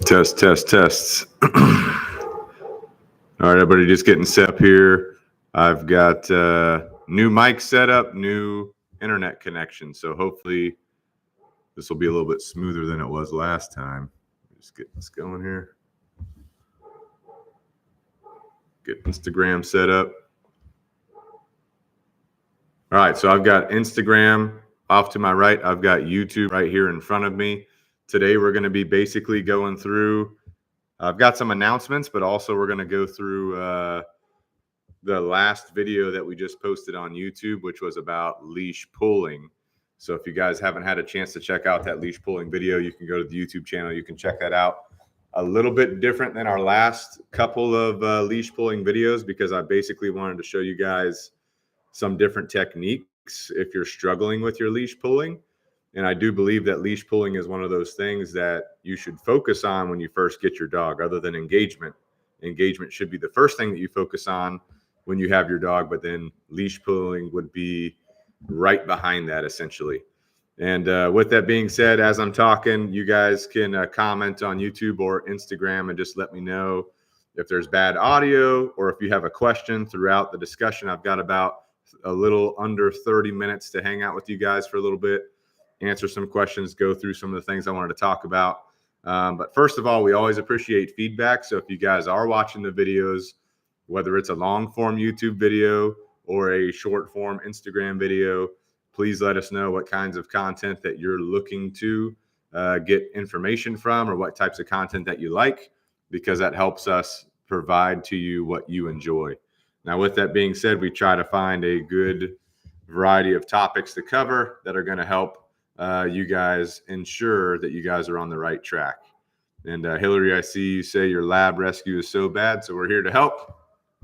Test, test, tests. All right, everybody, just getting set up here. I've got new mic set up, new internet connection. So hopefully this will be a little bit smoother than it was last time. Just get this going here. Get Instagram set up. All right, so I've got Instagram off to my right. I've got YouTube right here in front of me. Today we're going to be basically going through, I've got some announcements, but also we're going to go through the last video that we just posted on YouTube, which was about leash pulling. So if you guys haven't had a chance to check out that leash pulling video, you can go to the YouTube channel. You can check that out. A little bit different than our last couple of leash pulling videos, because I basically wanted to show you guys some different techniques if you're struggling with your leash pulling. And I do believe that leash pulling is one of those things that you should focus on when you first get your dog, other than engagement. Engagement should be the first thing that you focus on when you have your dog, but then leash pulling would be right behind that, essentially. And with that being said, as I'm talking, you guys can comment on YouTube or Instagram and just let me know if there's bad audio or if you have a question throughout the discussion. I've got about a little under 30 minutes to hang out with you guys for a little bit, answer some questions, go through some of the things I wanted to talk about. But first of all, we always appreciate feedback. So if you guys are watching the videos, whether it's a long form YouTube video or a short form Instagram video, please let us know what kinds of content that you're looking to get information from, or what types of content that you like, because that helps us provide to you what you enjoy. Now, with that being said, we try to find a good variety of topics to cover that are going to help you guys ensure that you guys are on the right track. And Hillary, I see you say your lab rescue is so bad, so we're here to help.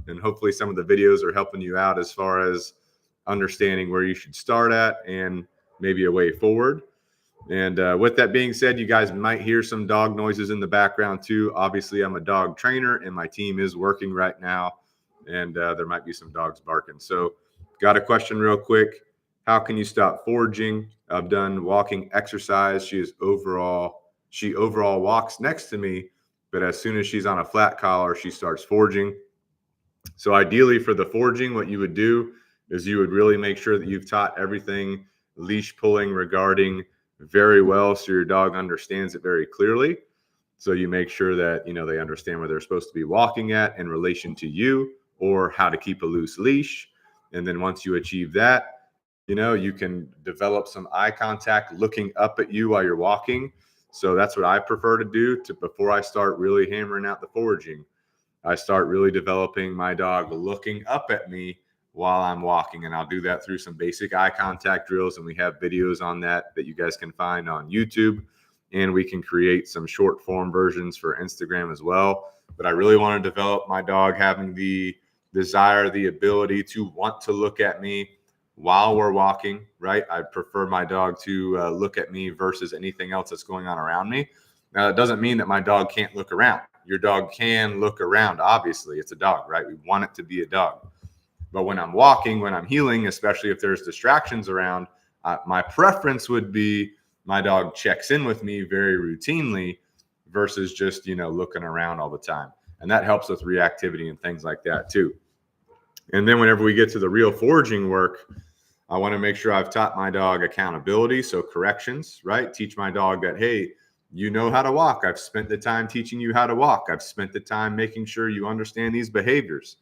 And hopefully some of the videos are helping you out as far as understanding where you should start at and maybe a way forward. And with that being said, you guys might hear some dog noises in the background too. Obviously, I'm a dog trainer and my team is working right now, and there might be some dogs barking. So got a question real quick. How can you stop foraging? I've done walking exercise. She overall walks next to me, but as soon as she's on a flat collar, she starts foraging. So ideally for the foraging, what you would do is you would really make sure that you've taught everything leash pulling regarding very well, so your dog understands it very clearly. So you make sure that, you know, they understand where they're supposed to be walking at in relation to you, or how to keep a loose leash. And then once you achieve that, you know, you can develop some eye contact looking up at you while you're walking. So that's what I prefer to do before I start really hammering out the foraging. I start really developing my dog looking up at me while I'm walking. And I'll do that through some basic eye contact drills. And we have videos on that you guys can find on YouTube. And we can create some short form versions for Instagram as well. But I really want to develop my dog having the desire, the ability to want to look at me while we're walking, right? I prefer my dog to look at me versus anything else that's going on around me. Now, that doesn't mean that my dog can't look around. Your dog can look around. Obviously, it's a dog, right? We want it to be a dog. But when I'm walking, when I'm heeling, especially if there's distractions around, my preference would be my dog checks in with me very routinely versus just, you know, looking around all the time. And that helps with reactivity and things like that too. And then whenever we get to the real foraging work, I want to make sure I've taught my dog accountability. So corrections, right? Teach my dog that, hey, you know how to walk. I've spent the time teaching you how to walk. I've spent the time making sure you understand these behaviors.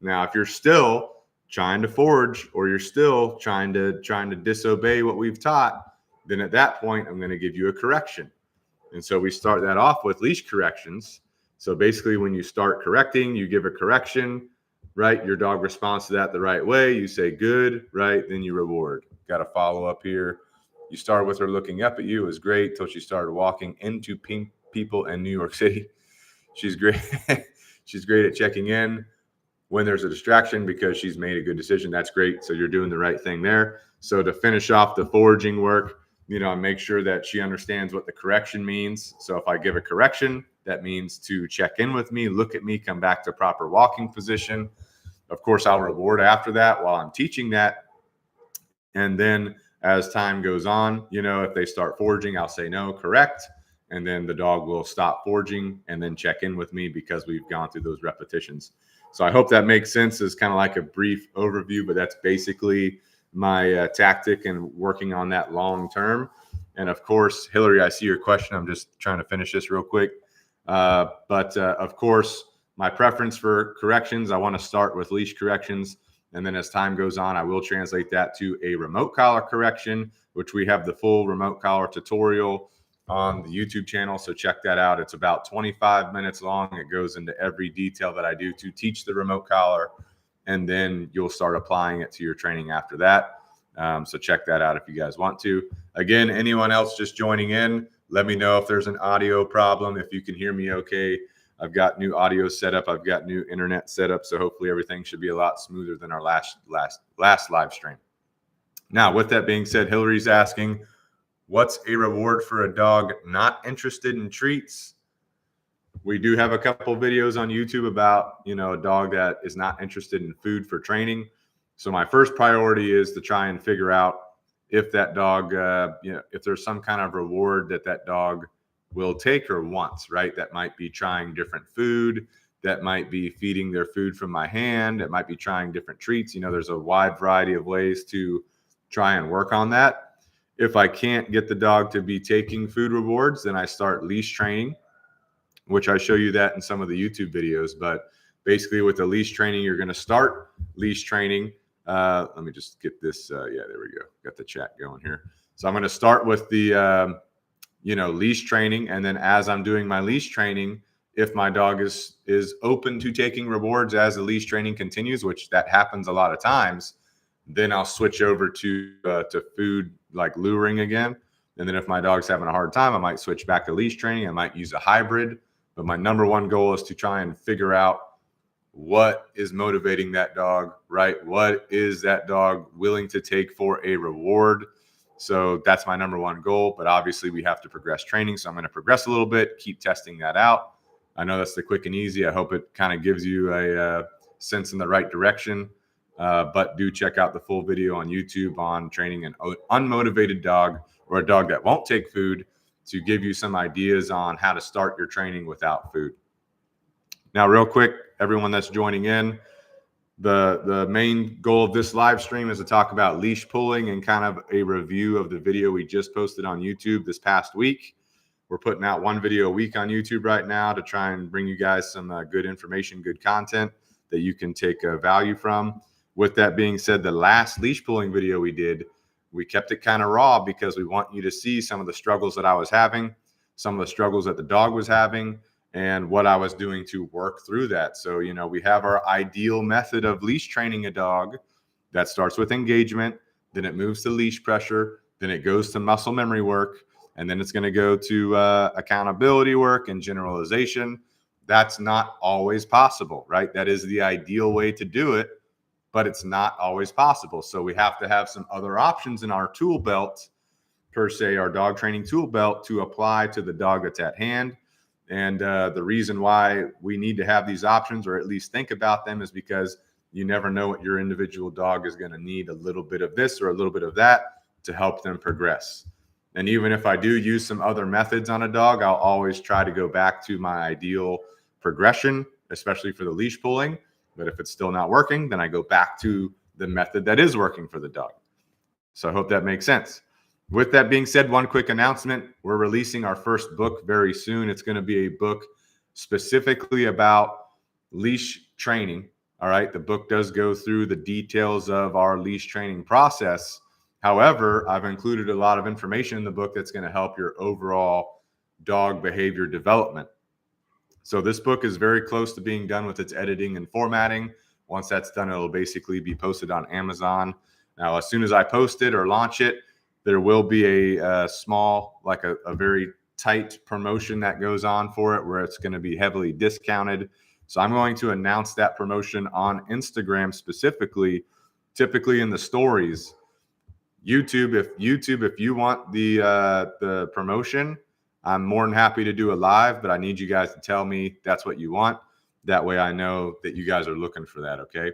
Now, if you're still trying to forage, or you're still trying to disobey what we've taught, then at that point, I'm going to give you a correction. And so we start that off with leash corrections. So basically, when you start correcting, you give a correction, right? Your dog responds to that the right way. You say good, right? Then you reward. Got to follow up here. You started with her looking up at you. It was great till she started walking into people in New York City. She's great. She's great at checking in when there's a distraction because she's made a good decision. That's great. So you're doing the right thing there. So to finish off the foraging work, you know, make sure that she understands what the correction means. So if I give a correction, that means to check in with me, look at me, come back to proper walking position. Of course, I'll reward after that while I'm teaching that. And then as time goes on, you know, if they start foraging, I'll say, no, correct. and then the dog will stop foraging and then check in with me because we've gone through those repetitions. So I hope that makes sense as kind of like a brief overview, but that's basically my tactic and working on that long term. And of course, Hillary, I see your question. I'm just trying to finish this real quick. But of course, my preference for corrections, I want to start with leash corrections. And then as time goes on, I will translate that to a remote collar correction, which we have the full remote collar tutorial on the YouTube channel. So check that out. It's about 25 minutes long. It goes into every detail that I do to teach the remote collar. And then you'll start applying it to your training after that. So check that out if you guys want to. Again, anyone else just joining in, let me know if there's an audio problem, if you can hear me okay. I've got new audio set up. I've got new internet set up. So hopefully everything should be a lot smoother than our last live stream. Now, with that being said, Hillary's asking, what's a reward for a dog not interested in treats? We do have a couple videos on YouTube about, a dog that is not interested in food for training. So my first priority is to try and figure out if that dog, if there's some kind of reward that dog will take or wants, right? That might be trying different food. That might be feeding their food from my hand. It might be trying different treats. There's a wide variety of ways to try and work on that. If I can't get the dog to be taking food rewards, then I start leash training, which I show you that in some of the YouTube videos. But basically with the leash training, you're going to start leash training. Let me just get this. Yeah, there we go. Got the chat going here. So I'm going to start with the, leash training. And then as I'm doing my leash training, if my dog is open to taking rewards as the leash training continues, which that happens a lot of times, then I'll switch over to food like luring again. And then if my dog's having a hard time, I might switch back to leash training. I might use a hybrid. But my number one goal is to try and figure out what is motivating that dog, right? What is that dog willing to take for a reward? So that's my number one goal. But obviously we have to progress training. So I'm going to progress a little bit, keep testing that out. I know that's the quick and easy. I hope it kind of gives you a sense in the right direction. But do check out the full video on YouTube on training an unmotivated dog or a dog that won't take food to give you some ideas on how to start your training without food. Now, real quick, everyone that's joining in, the main goal of this live stream is to talk about leash pulling and kind of a review of the video we just posted on YouTube this past week. We're putting out one video a week on YouTube right now to try and bring you guys some good information, good content that you can take value from. With that being said, the last leash pulling video we did, we kept it kind of raw because we want you to see some of the struggles that I was having, some of the struggles that the dog was having, and what I was doing to work through that. So, we have our ideal method of leash training a dog that starts with engagement, then it moves to leash pressure, then it goes to muscle memory work, and then it's going to go to accountability work and generalization. That's not always possible, right? That is the ideal way to do it, but it's not always possible. So we have to have some other options in our tool belt, per se, our dog training tool belt, to apply to the dog that's at hand. And the reason why we need to have these options, or at least think about them, is because you never know what your individual dog is going to need, a little bit of this or a little bit of that to help them progress. And even if I do use some other methods on a dog, I'll always try to go back to my ideal progression, especially for the leash pulling. But if it's still not working, then I go back to the method that is working for the dog. So I hope that makes sense. With that being said, one quick announcement. We're releasing our first book very soon. It's going to be a book specifically about leash training. All right. The book does go through the details of our leash training process. However, I've included a lot of information in the book that's going to help your overall dog behavior development. So this book is very close to being done with its editing and formatting. Once that's done, it'll basically be posted on Amazon. Now, as soon as I post it or launch it, there will be a small, like a very tight promotion that goes on for it, where it's going to be heavily discounted. So I'm going to announce that promotion on Instagram specifically, typically in the stories. YouTube, if you want the promotion, I'm more than happy to do a live, but I need you guys to tell me that's what you want. That way I know that you guys are looking for that, okay?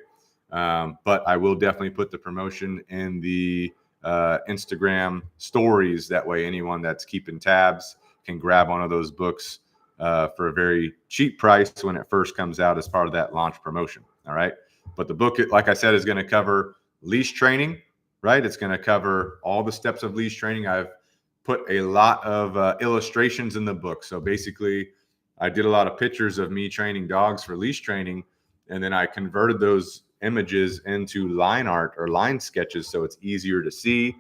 But I will definitely put the promotion in the Instagram stories. That way anyone that's keeping tabs can grab one of those books for a very cheap price when it first comes out as part of that launch promotion. All right. But the book, like I said, is going to cover leash training, right? It's going to cover all the steps of leash training. I've put a lot of illustrations in the book. So basically, I did a lot of pictures of me training dogs for leash training, and then I converted those images into line art or line sketches so it's easier to see,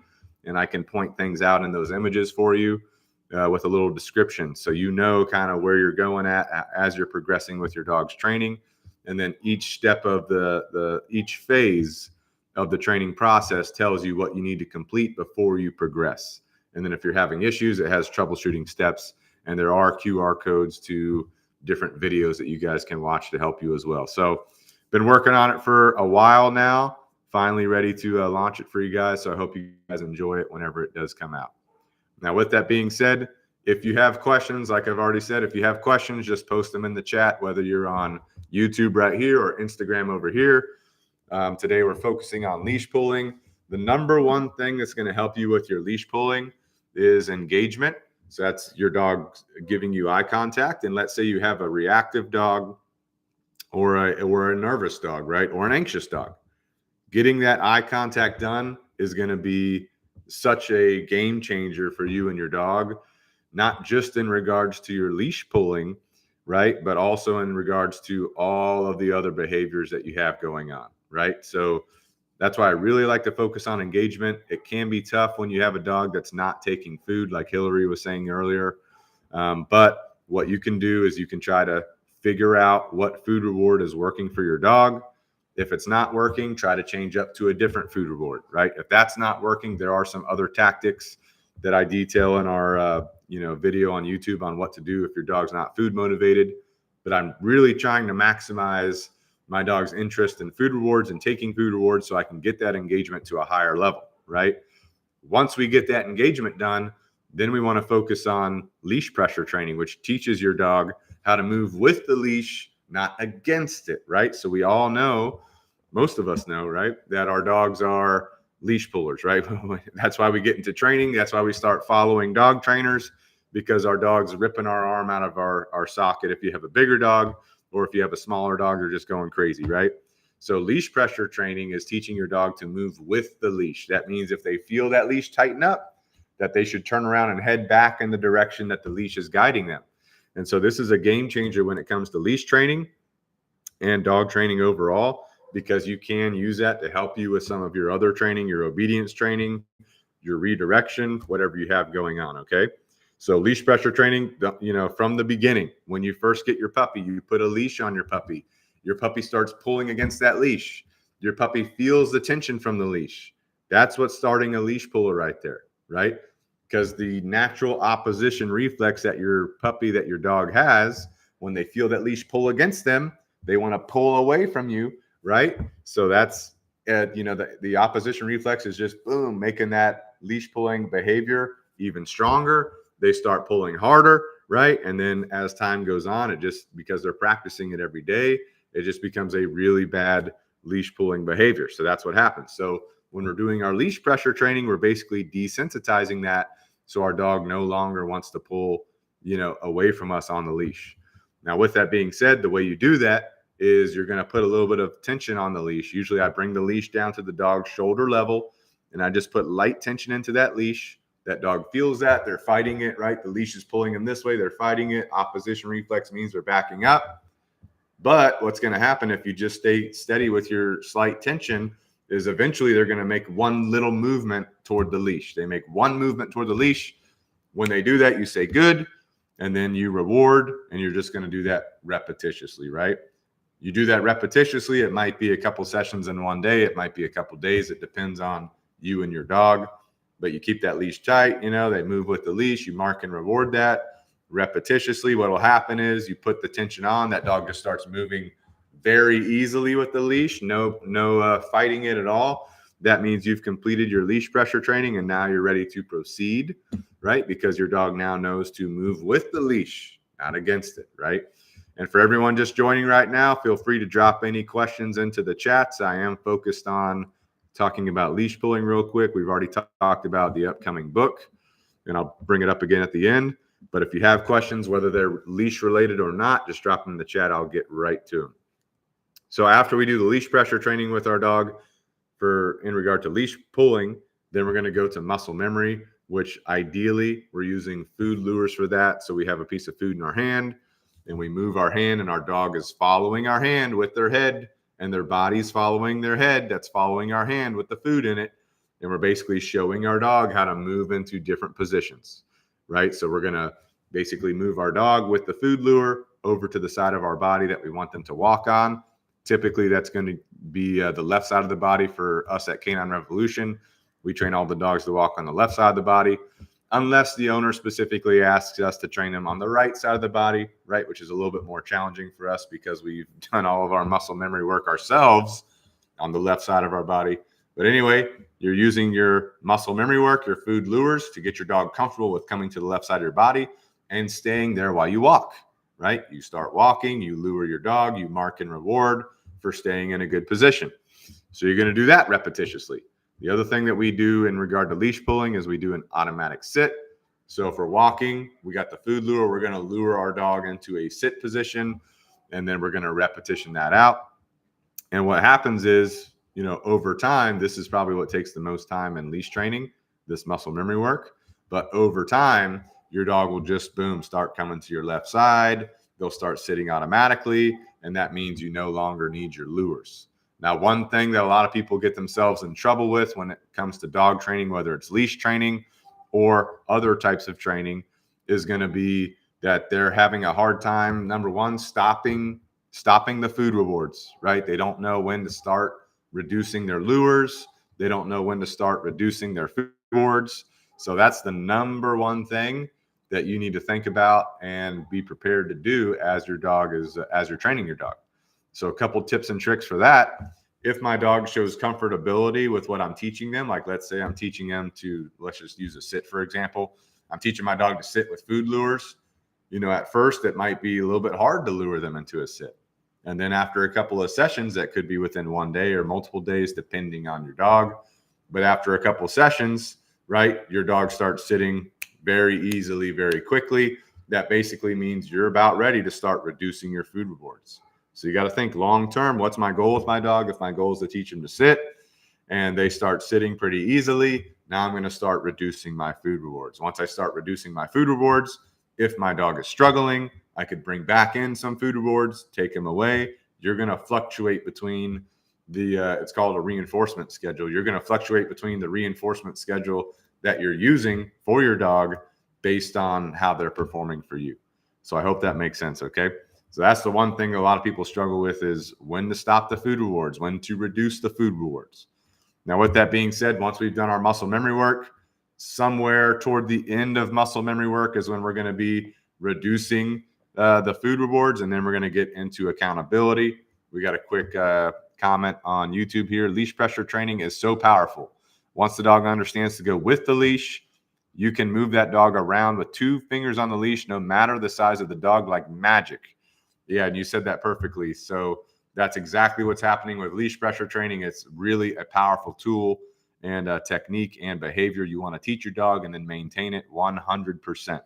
and I can point things out in those images for you with a little description, so you know kind of where you're going at as you're progressing with your dog's training. And then each step of each phase of the training process tells you what you need to complete before you progress. And then if you're having issues, it has troubleshooting steps, and there are QR codes to different videos that you guys can watch to help you as well. So been working on it for a while now, finally ready to launch it for you guys. So I hope you guys enjoy it whenever it does come out. Now, with that being said, if you have questions, like I've already said, if you have questions, just post them in the chat, whether you're on YouTube right here or Instagram over here. Today, we're focusing on leash pulling. The number one thing that's going to help you with your leash pulling is engagement. So that's your dog giving you eye contact. And let's say you have a reactive dog or a nervous dog, right? Or an anxious dog. Getting that eye contact done is going to be such a game changer for you and your dog, not just in regards to your leash pulling, right? But also in regards to all of the other behaviors that you have going on, right? So that's why I really like to focus on engagement. It can be tough when you have a dog that's not taking food, like Hillary was saying earlier. But what you can do is you can try to figure out what food reward is working for your dog. If it's not working, try to change up to a different food reward, right? If that's not working, there are some other tactics that I detail in our video on YouTube on what to do if your dog's not food motivated. But I'm really trying to maximize my dog's interest in food rewards and taking food rewards so I can get that engagement to a higher level, right? Once we get that engagement done, then we want to focus on leash pressure training, which teaches your dog how to move with the leash, not against it, right? So we all know, most of us know, right, that our dogs are leash pullers, right? That's why we get into training. That's why we start following dog trainers, because our dog's ripping our arm out of our socket if you have a bigger dog, or if you have a smaller dog, they're just going crazy, right? So leash pressure training is teaching your dog to move with the leash. That means if they feel that leash tighten up, that they should turn around and head back in the direction that the leash is guiding them. And so this is a game changer when it comes to leash training and dog training overall, because you can use that to help you with some of your other training, your obedience training, your redirection, whatever you have going on, okay? So leash pressure training, from the beginning, when you first get your puppy, you put a leash on your puppy. Your puppy starts pulling against that leash. Your puppy feels the tension from the leash. That's what's starting a leash puller right there, right? Because the natural opposition reflex that your puppy, that your dog has, when they feel that leash pull against them, they want to pull away from you, right? So that's, the opposition reflex is just, boom, making that leash pulling behavior even stronger. They start pulling harder, right? And then as time goes on, it just, because they're practicing it every day, it just becomes a really bad leash pulling behavior. So that's what happens. So when we're doing our leash pressure training, we're basically desensitizing that, so our dog no longer wants to pull, away from us on the leash. Now, with that being said, the way you do that is you're going to put a little bit of tension on the leash. Usually I bring the leash down to the dog's shoulder level, and I just put light tension into that leash. That dog feels that. They're fighting it, right? The leash is pulling them this way. They're fighting it. Opposition reflex means they're backing up. But what's going to happen if you just stay steady with your slight tension is eventually they're going to make one little movement toward the leash. They make one movement toward the leash. When they do that, you say good, and then you reward, and you're just going to do that repetitiously, right? You do that repetitiously. It might be a couple sessions in one day. It might be a couple days. It depends on you and your dog. But you keep that leash tight. They move with the leash. You mark and reward that repetitiously. What will happen is you put the tension on. That dog just starts moving very easily with the leash. No fighting it at all. That means you've completed your leash pressure training, and now you're ready to proceed, right? Because your dog now knows to move with the leash, not against it, right? And for everyone just joining right now, feel free to drop any questions into the chats. I am focused on talking about leash pulling real quick. We've already talked about the upcoming book, and I'll bring it up again at the end. But if you have questions, whether they're leash related or not, just drop them in the chat. I'll get right to them. So after we do the leash pressure training with our dog in regard to leash pulling, then we're going to go to muscle memory, which ideally we're using food lures for that. So we have a piece of food in our hand and we move our hand and our dog is following our hand with their head and their body's following their head. That's following our hand with the food in it. And we're basically showing our dog how to move into different positions, right? So we're going to basically move our dog with the food lure over to the side of our body that we want them to walk on. Typically, that's going to be the left side of the body for us at Canine Revolution. We train all the dogs to walk on the left side of the body, unless the owner specifically asks us to train them on the right side of the body, right, which is a little bit more challenging for us because we've done all of our muscle memory work ourselves on the left side of our body. But anyway, you're using your muscle memory work, your food lures, to get your dog comfortable with coming to the left side of your body and staying there while you walk. Right? You start walking, you lure your dog, you mark and reward for staying in a good position. So you're going to do that repetitiously. The other thing that we do in regard to leash pulling is we do an automatic sit. So if we're walking, we got the food lure, we're going to lure our dog into a sit position, and then we're going to repetition that out. And what happens is, over time, this is probably what takes the most time in leash training, this muscle memory work. But over time, your dog will just, boom, start coming to your left side. They'll start sitting automatically, and that means you no longer need your lures. Now, one thing that a lot of people get themselves in trouble with when it comes to dog training, whether it's leash training or other types of training, is going to be that they're having a hard time, number one, stopping the food rewards, right? They don't know when to start reducing their lures. They don't know when to start reducing their food rewards. So that's the number one thing that you need to think about and be prepared to do as you're training your dog. So a couple tips and tricks for that. If my dog shows comfortability with what I'm teaching them, like let's say I'm teaching them let's just use a sit, for example. I'm teaching my dog to sit with food lures. At first it might be a little bit hard to lure them into a sit. And then after a couple of sessions, that could be within one day or multiple days, depending on your dog. But after a couple of sessions, right, your dog starts sitting very easily, very quickly. That basically means you're about ready to start reducing your food rewards. So you got to think long term. What's my goal with my dog? If my goal is to teach him to sit and they start sitting pretty easily, now I'm going to start reducing my food rewards. Once I start reducing my food rewards, if my dog is struggling, I could bring back in some food rewards, take him away. You're going to fluctuate between it's called a reinforcement schedule. You're going to fluctuate between the reinforcement schedule that you're using for your dog based on how they're performing for you. So I hope that makes sense. Okay. So that's the one thing a lot of people struggle with is when to stop the food rewards, when to reduce the food rewards. Now, with that being said, once we've done our muscle memory work, somewhere toward the end of muscle memory work is when we're going to be reducing the food rewards, and then we're going to get into accountability. We got a quick comment on YouTube here. Leash pressure training is so powerful. Once the dog understands to go with the leash, you can move that dog around with 2 fingers on the leash, no matter the size of the dog, like magic. Yeah, and you said that perfectly. So that's exactly what's happening with leash pressure training. It's really a powerful tool and a technique and behavior you want to teach your dog and then maintain it 100%.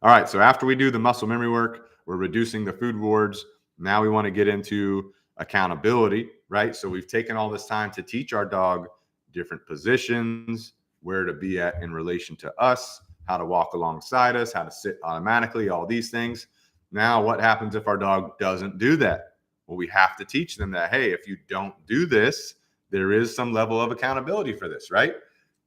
All right, so after we do the muscle memory work, we're reducing the food rewards. Now we want to get into accountability, right? So we've taken all this time to teach our dog different positions, where to be at in relation to us, how to walk alongside us, how to sit automatically, all these things. Now, what happens if our dog doesn't do that? Well, we have to teach them that, hey, if you don't do this, there is some level of accountability for this, right?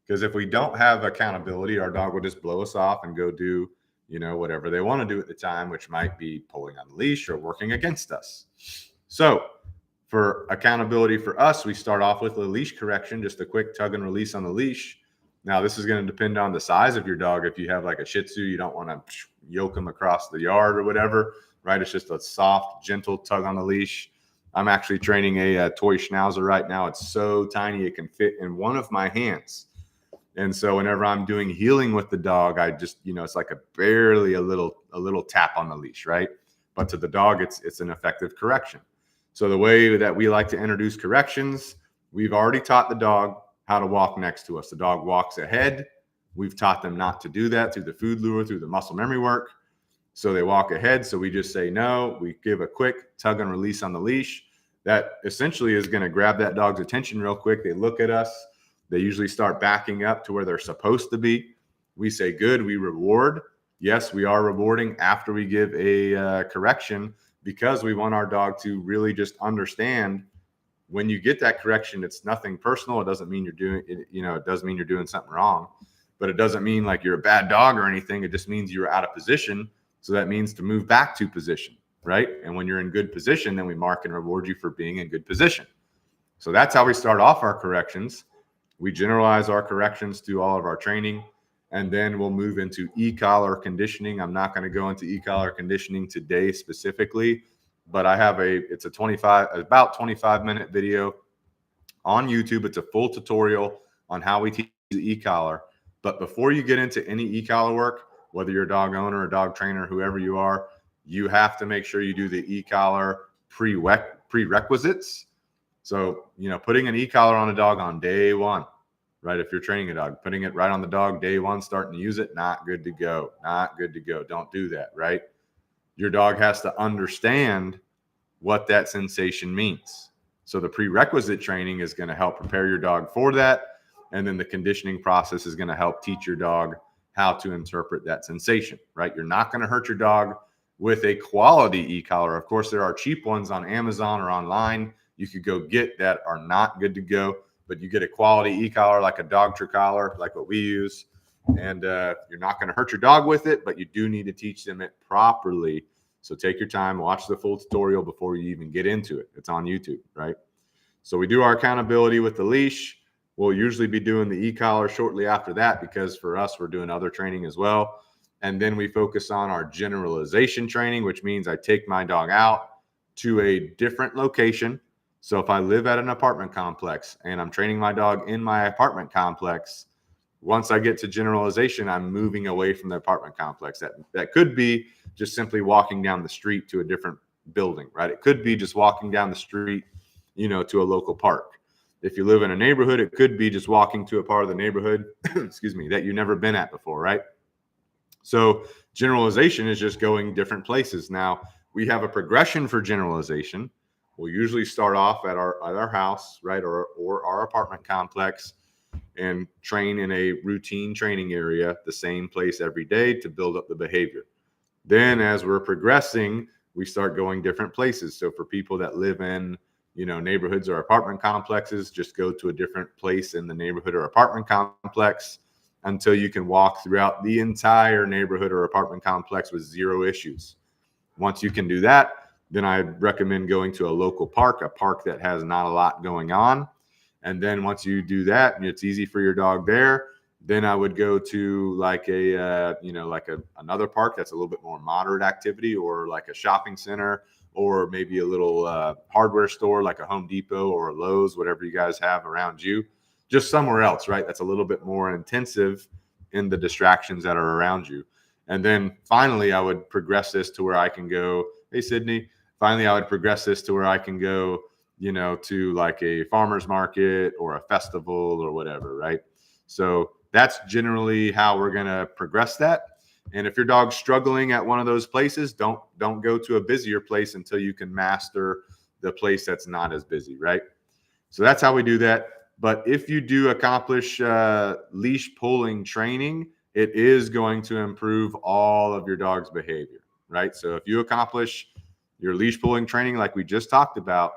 Because if we don't have accountability, our dog will just blow us off and go do, whatever they want to do at the time, which might be pulling on the leash or working against us. So for accountability for us, we start off with a leash correction, just a quick tug and release on the leash. Now, this is going to depend on the size of your dog. If you have like a Shih Tzu, you don't want to yoke them across the yard or whatever, right? It's just a soft, gentle tug on the leash. I'm actually training a toy schnauzer right now. It's so tiny it can fit in one of my hands. And so whenever I'm doing healing with the dog, I just, it's like barely a little tap on the leash, right? But to the dog, it's an effective correction. So the way that we like to introduce corrections, we've already taught the dog how to walk next to us. The dog walks ahead. We've taught them not to do that through the food lure, through the muscle memory work. So they walk ahead. So we just say no. We give a quick tug and release on the leash. That essentially is going to grab that dog's attention real quick. They look at us. They usually start backing up to where they're supposed to be. We say good. We reward. Yes, we are rewarding after we give a correction, because we want our dog to really just understand when you get that correction, it's nothing personal. It doesn't mean you're doing it, it does mean you're doing something wrong, but it doesn't mean like you're a bad dog or anything. It just means you're out of position. So that means to move back to position, right? And when you're in good position, then we mark and reward you for being in good position. So that's how we start off our corrections. We generalize our corrections through all of our training, and then we'll move into e-collar conditioning. I'm not going to go into e-collar conditioning today specifically, but I have it's about 25-minute video on YouTube. It's a full tutorial on how we teach the e-collar. But before you get into any e-collar work, whether you're a dog owner, a dog trainer, whoever you are, you have to make sure you do the e-collar prerequisites. So, putting an e-collar on a dog on day one, right? If you're training a dog, putting it right on the dog day one, starting to use it, not good to go. Not good to go. Don't do that, right? Your dog has to understand what that sensation means. So the prerequisite training is going to help prepare your dog for that. And then the conditioning process is going to help teach your dog how to interpret that sensation, right? You're not going to hurt your dog with a quality e-collar. Of course, there are cheap ones on Amazon or online you could go get that are not good to go, but you get a quality e-collar like a dog collar, like what we use, and you're not going to hurt your dog with it, but you do need to teach them it properly. So take your time, watch the full tutorial before you even get into it. It's on YouTube, right? So we do our accountability with the leash. We'll usually be doing the e-collar shortly after that, because for us, we're doing other training as well. And then we focus on our generalization training, which means I take my dog out to a different location. So if I live at an apartment complex and I'm training my dog in my apartment complex, once I get to generalization, I'm moving away from the apartment complex. That could be just simply walking down the street to a different building, right? It could be just walking down the street, to a local park. If you live in a neighborhood, it could be just walking to a part of the neighborhood, excuse me, that you've never been at before, right? So generalization is just going different places. Now, we have a progression for generalization. We'll usually start off at our house, right, or our apartment complex, and train in a routine training area, the same place every day to build up the behavior. Then as we're progressing, we start going different places. So for people that live in, neighborhoods or apartment complexes, just go to a different place in the neighborhood or apartment complex until you can walk throughout the entire neighborhood or apartment complex with zero issues. Once you can do that, then I recommend going to a local park, a park that has not a lot going on. And then once you do that and it's easy for your dog there, then I would go to like another park that's a little bit more moderate activity, or like a shopping center, or maybe a little hardware store like a Home Depot or a Lowe's, whatever you guys have around you, just somewhere else, right? That's a little bit more intensive in the distractions that are around you. And then finally, I would progress this to where I can go, hey, Sydney, finally, I would progress this to where I can go, to like a farmer's market or a festival or whatever, right? So that's generally how we're going to progress that. And if your dog's struggling at one of those places, don't go to a busier place until you can master the place that's not as busy, right? So that's how we do that. But if you do accomplish leash pulling training, it is going to improve all of your dog's behavior, right? So if you accomplish your leash pulling training like we just talked about,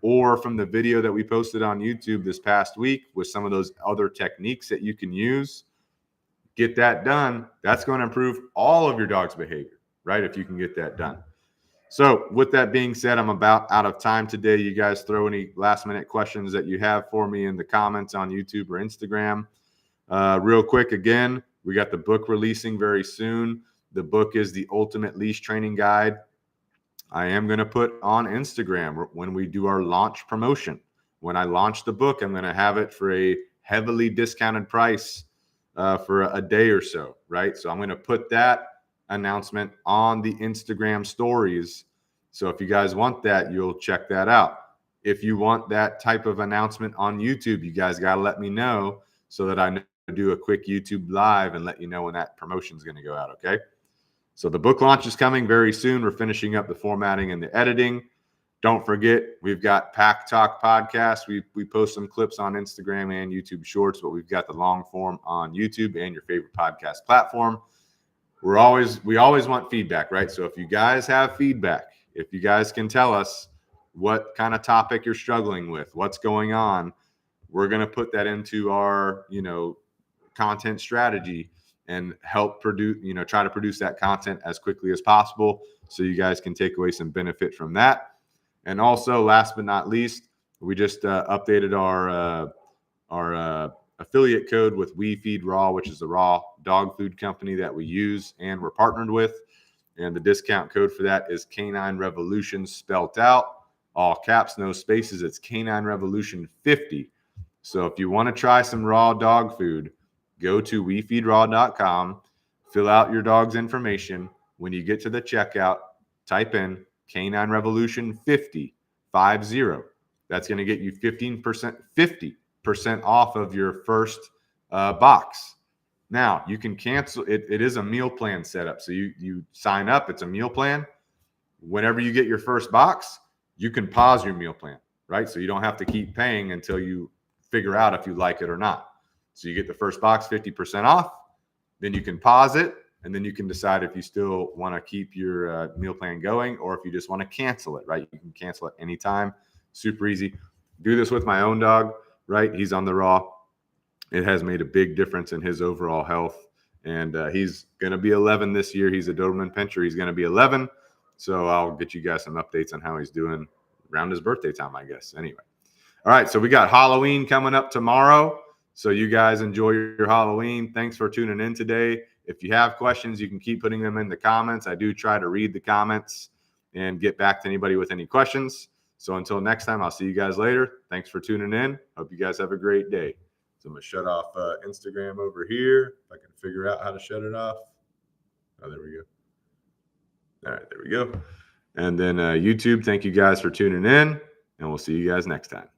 or from the video that we posted on YouTube this past week with some of those other techniques that you can use, get that done. That's going to improve all of your dog's behavior, right? If you can get that done. So with that being said, I'm about out of time today. You guys throw any last minute questions that you have for me in the comments on YouTube or Instagram. Real quick, again, we got the book releasing very soon. The book is The Ultimate Leash Training Guide. I am going to put on Instagram when we do our launch promotion. When I launch the book, I'm going to have it for a heavily discounted price for a day or so, right? So I'm going to put that announcement on the Instagram stories. So if you guys want that, you'll check that out. If you want that type of announcement on YouTube, you guys got to let me know so that I do a quick YouTube live and let you know when that promotion is going to go out. Okay. So the book launch is coming very soon. We're finishing up the formatting and the editing. Don't forget, we've got Pack Talk podcast. We post some clips on Instagram and YouTube Shorts, but we've got the long form on YouTube and your favorite podcast platform. We always want feedback, right? So if you guys have feedback, if you guys can tell us what kind of topic you're struggling with, what's going on, we're going to put that into our, content strategy and help produce, try to produce that content as quickly as possible so you guys can take away some benefit from that. And also, last but not least, we just updated our affiliate code with We Feed Raw, which is the raw dog food company that we use and we're partnered with. And the discount code for that is Canine Revolution, spelt out, all caps, no spaces. It's Canine Revolution 50. So if you want to try some raw dog food, go to wefeedraw.com, fill out your dog's information. When you get to the checkout, type in Canine Revolution 50. That's going to get you 50% off of your first box. Now, you can cancel it. It is a meal plan setup. So you sign up. It's a meal plan. Whenever you get your first box, you can pause your meal plan, right? So you don't have to keep paying until you figure out if you like it or not. So you get the first box 50% off. Then you can pause it. And then you can decide if you still want to keep your meal plan going or if you just want to cancel it, right? You can cancel it anytime. Super easy. Do this with my own dog, right? He's on the raw. It has made a big difference in his overall health. And he's going to be 11 this year. He's a Doberman Pinscher. He's going to be 11. So I'll get you guys some updates on how he's doing around his birthday time, I guess. Anyway. All right. So we got Halloween coming up tomorrow. So you guys enjoy your Halloween. Thanks for tuning in today. If you have questions, you can keep putting them in the comments. I do try to read the comments and get back to anybody with any questions. So until next time, I'll see you guys later. Thanks for tuning in. Hope you guys have a great day. So I'm going to shut off Instagram over here. If I can figure out how to shut it off. Oh, there we go. All right, there we go. And then YouTube, thank you guys for tuning in, and we'll see you guys next time.